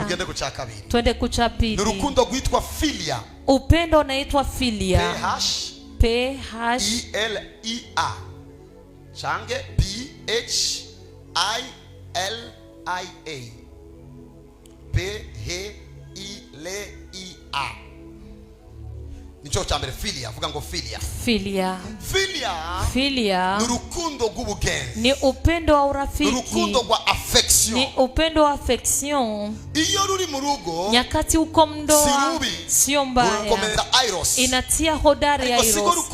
tugende ku cya kabiri. Twende ku cya pili. Ni urukundo rwitwa filia. Upendo unaitwa filia. PHILIA change PHILIA. Nicho chambere filia, vuga ngo filia. Filia. Ni urukundo rw'ubugenzi. Ni upendo wa urafiki. Ni urukundo rwa affection. Ni upendo wa affection. Iyo ruri mu rugo, nyakati uko mndoa, sio mbaya. Inatia hodari ya Eros.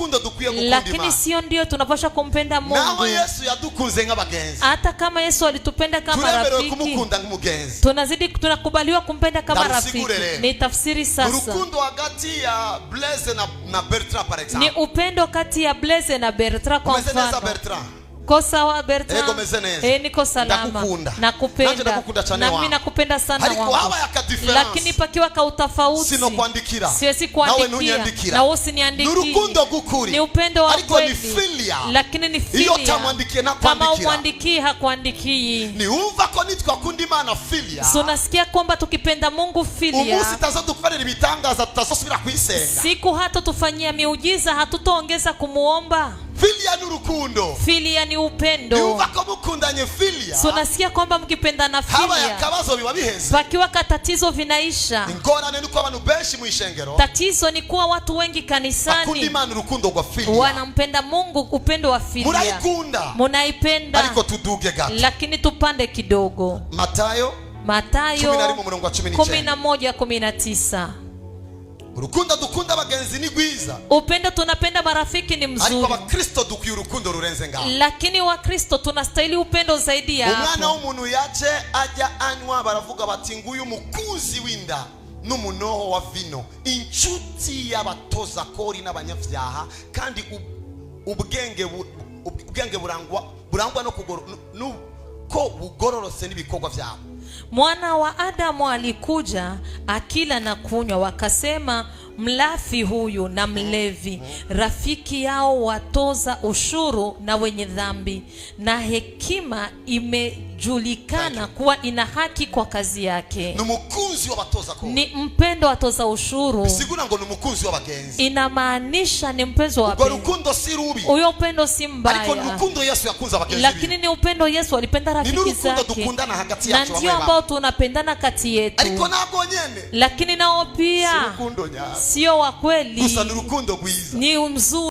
Lakini sio ndio tunapaswa kumpenda Mungu. Naho Yesu yadukunze nk'abagenzi. Hata kama Yesu alitupenda kama rafiki, tunazidi tunakubaliwa kumpenda kama rafiki. Ni tafsiri sasa. Urukundo hagati ya Blaise na Bertrand par exemple. Ni upendo kati ya Blaise na Bertrand kwa mfano. Kosa wa Bertrand. Niko salama. Nakupenda. Na mimi nakupenda sana wangu. Lakini pakiwa ka utafauti, siwezi kuandikia. Na wewe usiniandikie. Ni upendo wa kweli. Lakini ni filia. Kama umwandikii hakuandikii. Ni umva ko nitwa kundi mana filia. So nasikia kwamba tukipenda Mungu filia, umunsi tazodukorera ibitangaza tutazosubira kwisenga. Siku hata tufanyia miujiza hatutaongeza kumuomba. Filia ni urukundo. Filia ni upendo. Ni umva ko mukundanye filia. So nasikia kwamba mkipenda na filia, haba yakabazo biba biheze. Bakiwa tatizo vinaisha. Ingorane nuko abantu benshi mu ishengero. Tatizo ni kuwa watu wengi kanisani bakundi Imana urukundo rwa filia. Wanampenda Mungu upendo wa filia. Muraikunda. Munaipenda. Ariko tuduge gato. Lakini tupande kidogo. Matayo 11:19. Urukundo dukunda abagenzi ni gwiza. Upendo tunapenda marafiki ni mzuri. Ariko abakristo dukwiye urukundo rurenze ngaho. Lakini wakristo tunastahili upendo zaidi ya hapo. Umwana w'umuntu yaje ajya anywa baravuga bati nguyu mukuzi winda n'umunoho wa vino, inshuti y'abatoza kori n'abanyavyaha, kandi ubwenge burangwa no ko bugororose n'ibikorwa vyabo. Mwana wa Adamu alikuja akila na kunywa, wakasema mlafi huyu na mlevi, rafiki yao watoza ushuru na wenye dhambi, na hekima imejulikana kuwa ina haki kwa kazi yake. Numukunzi wa batoza ko. Ni mpendo wa toza ushuru. Bisigura ngo numukunzi wa bagenzi. Inamaanisha ni mpenzi wa wapenzi. Urukundo si rubi. Uyo upendo si mbaya. Ariko urukundo Yesu yakunza bagenzi. Lakini ni upendo Yesu alipenda rafiki zake. Na ndio ambao tunapendana kati yetu. Ariko nabwo nyene. Lakini nao pia sio wa kweli. Gusa ni urukundo gwiza. Ni mzuri.